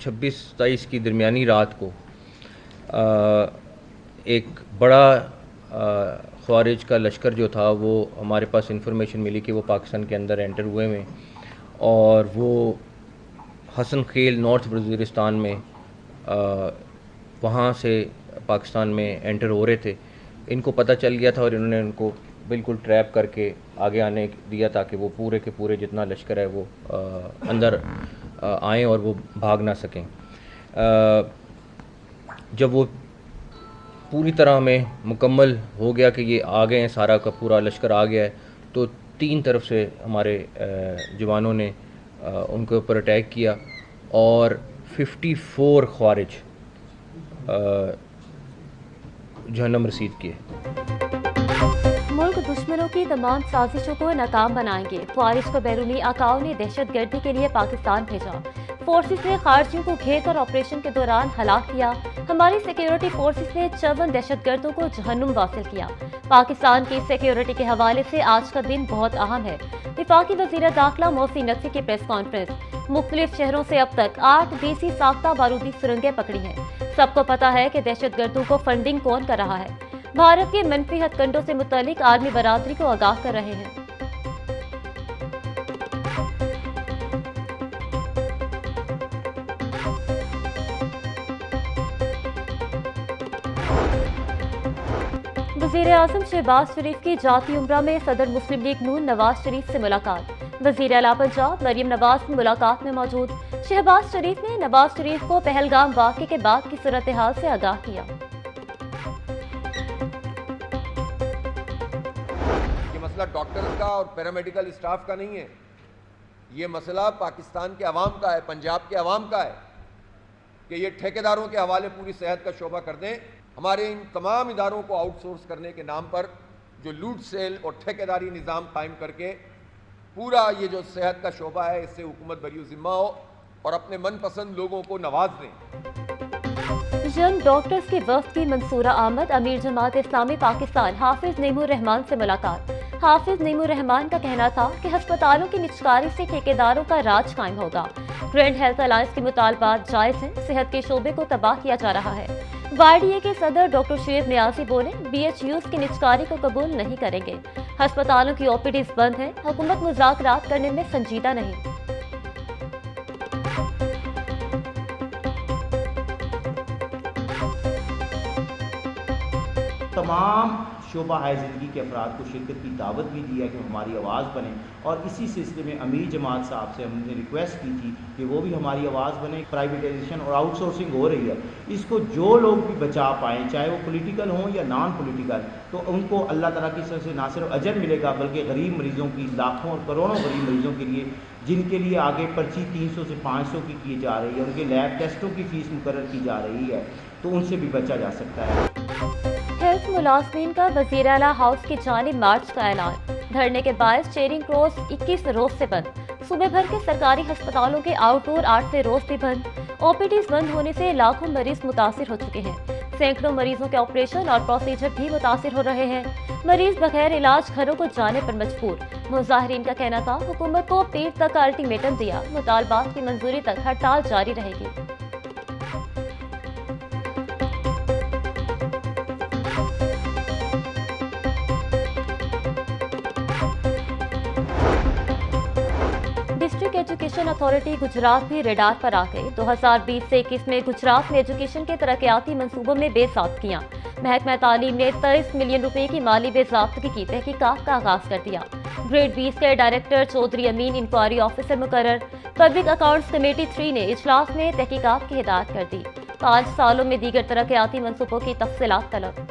26-27 کی درمیانی رات کو ایک بڑا خوارج کا لشکر جو تھا وہ ہمارے پاس انفارمیشن ملی کہ وہ پاکستان کے اندر انٹر ہوئے ہیں اور وہ حسن خیل نارتھ وزیرستان میں وہاں سے پاکستان میں انٹر ہو رہے تھے. ان کو پتہ چل گیا تھا اور انہوں نے ان کو بالکل ٹریپ کر کے آگے آنے دیا تاکہ وہ پورے کے پورے جتنا لشکر ہے وہ اندر آئیں اور وہ بھاگ نہ سکیں. جب وہ پوری طرح ہمیں مکمل ہو گیا کہ یہ آ گئے ہیں، سارا کا پورا لشکر آ گیا ہے، تو 3 طرف سے ہمارے جوانوں نے ان کے اوپر اٹیک کیا اور 54 خوارج جہنم رسید کیے. ملک دشمنوں کی تمام سازشوں کو ناکام بنائیں گے. خوارج کو بیرونی آقاؤں نے دہشت گردی کے لیے پاکستان بھیجا. فورسز نے خارجیوں کو گھیر کر آپریشن کے دوران ہلاک کیا. ہماری سیکیورٹی فورسز نے 54 دہشت گردوں کو جہنم واصل کیا. پاکستان کی سیکیورٹی کے حوالے سے آج کا دن بہت اہم ہے. وفاقی وزیر داخلہ محسن نقوی کی پریس کانفرنس. مختلف شہروں سے اب تک 8 دیسی ساختہ بارودی سرنگیں پکڑی ہیں. سب کو پتہ ہے کہ دہشت گردوں کو فنڈنگ کون کر رہا ہے. بھارت کے منفی ہتھ کنڈوں سے متعلق عالمی برادری کو آگاہ کر رہے ہیں. وزیر اعظم شہباز شریف کی جاتی عمرہ میں صدر مسلم لیگ نون نواز شریف سے ملاقات. وزیر اعلیٰ پنجاب مریم نواز ملاقات میں موجود. شہباز شریف نے نواز شریف کو پہلگام واقعے کے بعد کی صورتحال سے آگاہ کیا. یہ مسئلہ ڈاکٹرز کا اور پیرامیڈیکل اسٹاف کا نہیں ہے، یہ مسئلہ پاکستان کے عوام کا ہے، پنجاب کے عوام کا ہے کہ یہ ٹھیکیداروں کے حوالے پوری صحت کا شعبہ کر دیں. ہمارے ان تمام اداروں کو آؤٹ سورس کرنے کے نام پر جو لوٹ سیل اور ٹھیکیداری نظام قائم کر کے پورا یہ جو صحت کا شعبہ ہے اس سے حکومت بری ذمہ ہو اور اپنے من پسند لوگوں کو نواز دیں. ینگ ڈاکٹرز کے وفد کی منصورہ آمد. امیر جماعت اسلامی پاکستان حافظ نعیم الرحمان سے ملاقات. حافظ نعیم الرحمان کا کہنا تھا کہ ہسپتالوں کی نجکاری سے ٹھیکیداروں کا راج قائم ہوگا. گرینڈ ہیلتھ الائنس کے مطالبات جائز ہیں. صحت کے شعبے کو تباہ کیا جا رہا ہے. وائی ڈی اے کے صدر ڈاکٹر شعیب نیازی بولے بی ایچ یوز کی نجکاری کو قبول نہیں کریں گے. ہسپتالوں کی او پی ڈیز بند ہیں. حکومت مذاکرات کرنے میں سنجیدہ نہیں. تمام شعبہ ہائے زندگی کے افراد کو شرکت کی دعوت بھی دی ہے کہ ہماری آواز بنیں، اور اسی سلسلے میں امیر جماعت صاحب سے ہم نے ریکویسٹ کی تھی کہ وہ بھی ہماری آواز بنیں. پرائیویٹائزیشن اور آؤٹ سورسنگ ہو رہی ہے، اس کو جو لوگ بھی بچا پائیں چاہے وہ پولیٹیکل ہوں یا نان پولیٹیکل، تو ان کو اللہ تعالیٰ کی طرف سے نہ صرف اجر ملے گا بلکہ غریب مریضوں کی، لاکھوں اور کروڑوں غریب مریضوں کے لیے جن کے لیے آگے پرچی 300 سے 500 کی جا رہی ہے، ان کے لیب ٹیسٹوں کی فیس مقرر کی جا رہی ہے، تو ان سے بھی بچا جا سکتا ہے. ہیلتھ ملازمین کا وزیر اعلیٰ ہاؤس کی جانب مارچ کا اعلان. دھرنے کے باعث چیرنگ کراس 21 روز سے بند. صوبے بھر کے سرکاری ہسپتالوں کے آؤٹ ڈور 8 روز بھی بند. او پی ڈیز بند ہونے سے لاکھوں مریض متاثر ہو چکے ہیں. سینکڑوں مریضوں کے آپریشن اور پروسیجر بھی متاثر ہو رہے ہیں. مریض بغیر علاج گھروں کو جانے پر مجبور. مظاہرین کا کہنا تھا حکومت کو پیر تک کا الٹیمیٹم دیا، مطالبات کی منظوری تک ہڑتال جاری رہے گی. ڈسٹرکٹ ایجوکیشن اتھارٹی گجرات بھی ریڈار پر آ گئی. 2020 سے 21 میں گجرات میں ایجوکیشن کے ترقیاتی منصوبوں میں بے ضابطگیاں. محکمہ تعلیم نے 23 ملین روپے کی مالی بے ضابطگی کی تحقیقات کا آغاز کر دیا. گریڈ 20 کے ڈائریکٹر چودھری امین انکوائری آفیسر مقرر. پبلک اکاؤنٹس کمیٹی 3 نے اجلاس میں تحقیقات کی ہدایت کر دی. 5 سالوں میں دیگر ترقیاتی منصوبوں کی تفصیلات طلب.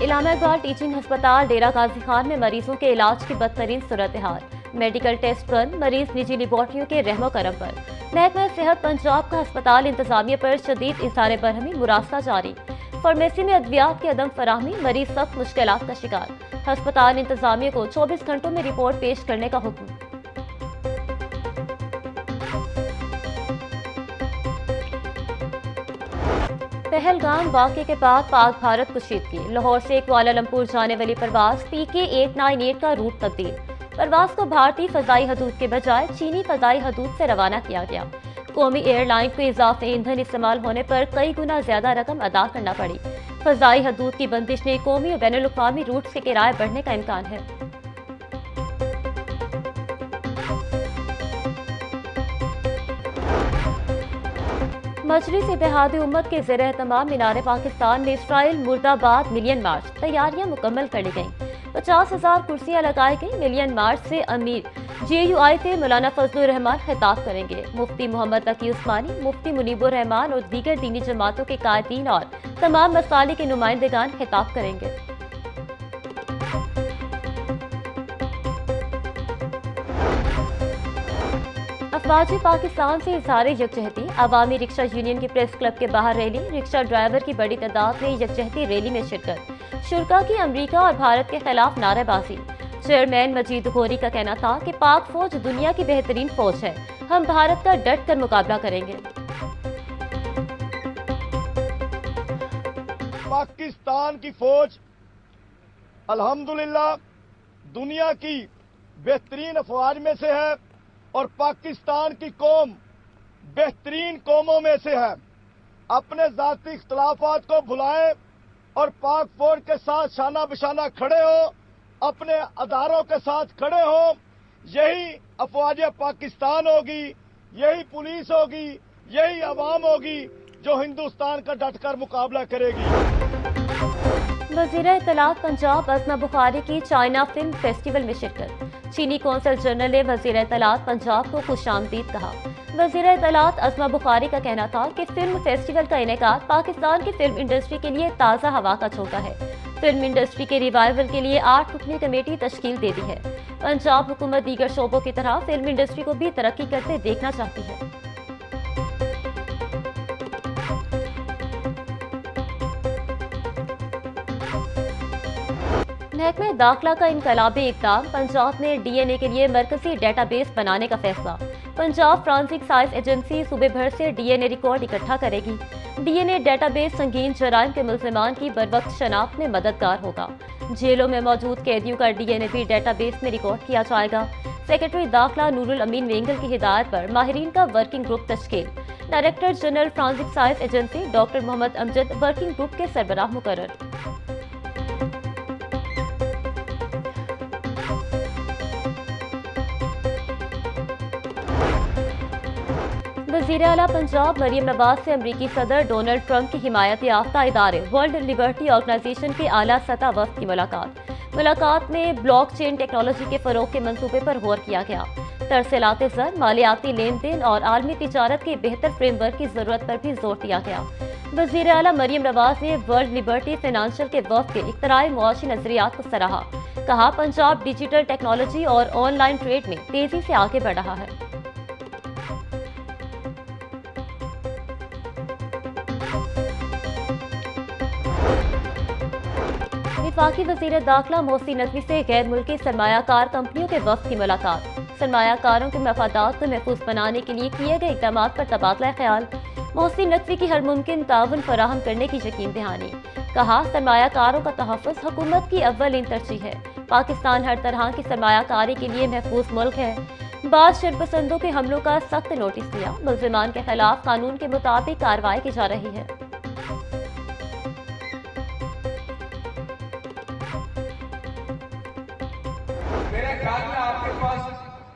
علامہ اقبال ٹیچنگ ہسپتال ڈیرہ غازی خان میں مریضوں کے علاج کی بدترین صورتحال. میڈیکل ٹیسٹ بند. مریض نجی لیبارٹریوں کے رحم و کرم پر. محکمہ صحت پنجاب کا ہسپتال انتظامیہ پر شدید اظہار برہمی مراسلہ جاری. فارمیسی میں ادویات کی عدم فراہمی. مریض سخت مشکلات کا شکار. ہسپتال انتظامیہ کو 24 گھنٹوں میں رپورٹ پیش کرنے کا حکم. پہلگام واقعے کے بعد پاک بھارت کشیدگی، لاہور سے کوالالمپور جانے والی پرواز PK-898 کا روٹ تبدیل، پرواز کو بھارتی فضائی حدود کے بجائے چینی فضائی حدود سے روانہ کیا گیا۔ قومی ایئر لائن کو اضافی ایندھن استعمال ہونے پر کئی گنا زیادہ رقم ادا کرنا پڑی۔ فضائی حدود کی بندش نے قومی اور بین الاقوامی روٹ سے کرایہ بڑھنے کا امکان ہے۔ مجلس اتحاد امت کے زیر اہتمام مینار پاکستان میں اسرائیل مرد آباد ملین مارچ، تیاریاں مکمل کر لی گئیں۔ 50,000 کرسیاں لگائی گئیں۔ ملین مارچ سے امیر JUI کے مولانا فضل الرحمان خطاب کریں گے۔ مفتی محمد تقی عثمانی، مفتی منیب الرحمان اور دیگر دینی جماعتوں کے قائدین اور تمام مسالک کے نمائندگان خطاب کریں گے۔ افواج پاکستان سے اظہار یکجہتی، عوامی رکشہ یونین کی پریس کلب کے باہر ریلی، رکشہ ڈرائیور کی بڑی تعداد میں یکجہتی ریلی میں شرکت، شرکا کی امریکہ اور بھارت کے خلاف نعرے بازی۔ چیئرمین مجید غوری کا کہنا تھا کہ پاک فوج دنیا کی بہترین فوج ہے، ہم بھارت کا ڈٹ کر مقابلہ کریں گے۔ پاکستان کی فوج الحمدللہ دنیا کی بہترین افواج میں سے ہے اور پاکستان کی قوم بہترین قوموں میں سے ہے۔ اپنے ذاتی اختلافات کو بھلائیں اور پاک فوج کے ساتھ شانہ بشانہ کھڑے ہو، اپنے اداروں کے ساتھ کھڑے ہو۔ یہی افواج پاکستان ہوگی، یہی پولیس ہوگی، یہی عوام ہوگی جو ہندوستان کا ڈٹ کر مقابلہ کرے گی۔ وزیر اطلاعات پنجاب اسما بخاری کی چائنا فلم فیسٹیول میں شرکت، چینی قونصل جنرل نے وزیر اطلاعات پنجاب کو خوش آمدید کہا۔ وزیر اطلاعات اسما بخاری کا کہنا تھا کہ فلم فیسٹیول کا انعقاد پاکستان کی فلم انڈسٹری کے لیے تازہ ہوا کا جھونکا ہے۔ فلم انڈسٹری کے ریوائول کے لیے 8 رکنی کمیٹی تشکیل دے دی ہے۔ پنجاب حکومت دیگر شعبوں کی طرح فلم انڈسٹری کو بھی ترقی کرتے دیکھنا چاہتی ہے۔ محکمہ داخلہ کا انقلابی اقدام، پنجاب میں DNA کے لیے مرکزی ڈیٹا بیس بنانے کا فیصلہ۔ پنجاب فرانسک سائنس ایجنسی صوبے بھر سے DNA ریکارڈ اکٹھا کرے گی۔ DNA ڈیٹا بیس سنگین جرائم کے ملزمان کی بروقت شناخت میں مددگار ہوگا۔ جیلوں میں موجود قیدیوں کا DNA بھی ڈیٹا بیس میں ریکارڈ کیا جائے گا۔ سیکرٹری داخلہ نور الامین وینگل کی ہدایت پر ماہرین کا ورکنگ گروپ تشکیل۔ Director general forensic science agency doctor Muhammad Amjad working group کے سربراہ مقرر۔ وزیر اعلیٰ پنجاب مریم نواز سے امریکی صدر ڈونلڈ ٹرمپ کی حمایت یافتہ ادارے ورلڈ لیبرٹی آرگنائزیشن کے اعلیٰ سطح وفد کی ملاقات میں بلاک چین ٹیکنالوجی کے فروغ کے منصوبے پر غور کیا گیا۔ ترسیلات زر، مالیاتی لین دین اور عالمی تجارت کے بہتر فریم ورک کی ضرورت پر بھی زور دیا گیا۔ وزیر اعلیٰ مریم نواز نے ورلڈ لیبرٹی فائنانشل کے وفد کے اختراعی معاشی نظریات کو سراہا، کہا پنجاب ڈیجیٹل ٹیکنالوجی اور آن لائن ٹریڈ میں تیزی سے آگے بڑھ رہا ہے۔ وفاقی وزیر داخلہ محسن نقوی سے غیر ملکی سرمایہ کار کمپنیوں کے وفد کی ملاقات، سرمایہ کاروں کے مفادات کو محفوظ بنانے کے لیے کیے گئے اقدامات پر تبادلہ خیال۔ محسن نقوی کی ہر ممکن تعاون فراہم کرنے کی یقین دہانی، کہا سرمایہ کاروں کا تحفظ حکومت کی اولین ترجیح ہے۔ پاکستان ہر طرح کی سرمایہ کاری کے لیے محفوظ ملک ہے۔ بعض شرپسندوں کے حملوں کا سخت نوٹس لیا، ملزمان کے خلاف قانون کے مطابق کارروائی کی جا رہی ہے۔ میرے خیال میں آپ کے پاس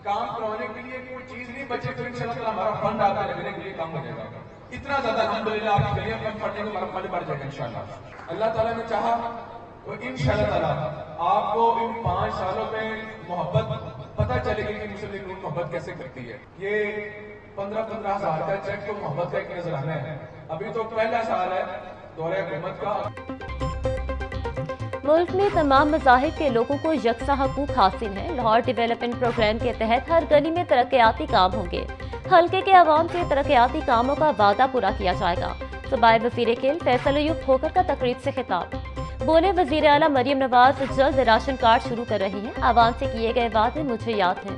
کام کروانے کے لیے کوئی چیز نہیں بچے تو انشاءاللہ ہمارا فنڈ آپ کے لگنے کے لیے کم ہو جائے گا۔ اتنا زیادہ الحمدللہ آپ کی گلیاں کم پڑ جائیں گے، ہمارا فنڈ بڑھ جائے گا انشاءاللہ۔ اللہ تعالیٰ نے چاہا تو انشاءاللہ تعالیٰ آپ کو ان 5 سالوں میں محبت پتہ چلے گی کہ مسلم لیگ محبت کیسے کرتی ہے۔ یہ 15-15 ہزار کا چیک تو محبت کا ایک نذرانہ ہے۔ ابھی تو پہلا سال ہے دورہ حکومت کا۔ ملک میں تمام مذاہب کے لوگوں کو یکساں حقوق حاصل ہیں۔ لاہور ڈیولپمنٹ پروگرام کے تحت ہر گلی میں ترقیاتی کام ہوں گے۔ حلقے کے عوام سے ترقیاتی کاموں کا وعدہ پورا کیا جائے گا۔ صوبائی وزیر کھیل فیصل ایوب کھوکھر کا تقریب سے خطاب، بولے وزیر اعلیٰ مریم نواز جلد راشن کارڈ شروع کر رہی ہیں، عوام سے کیے گئے وعدے مجھے یاد ہیں۔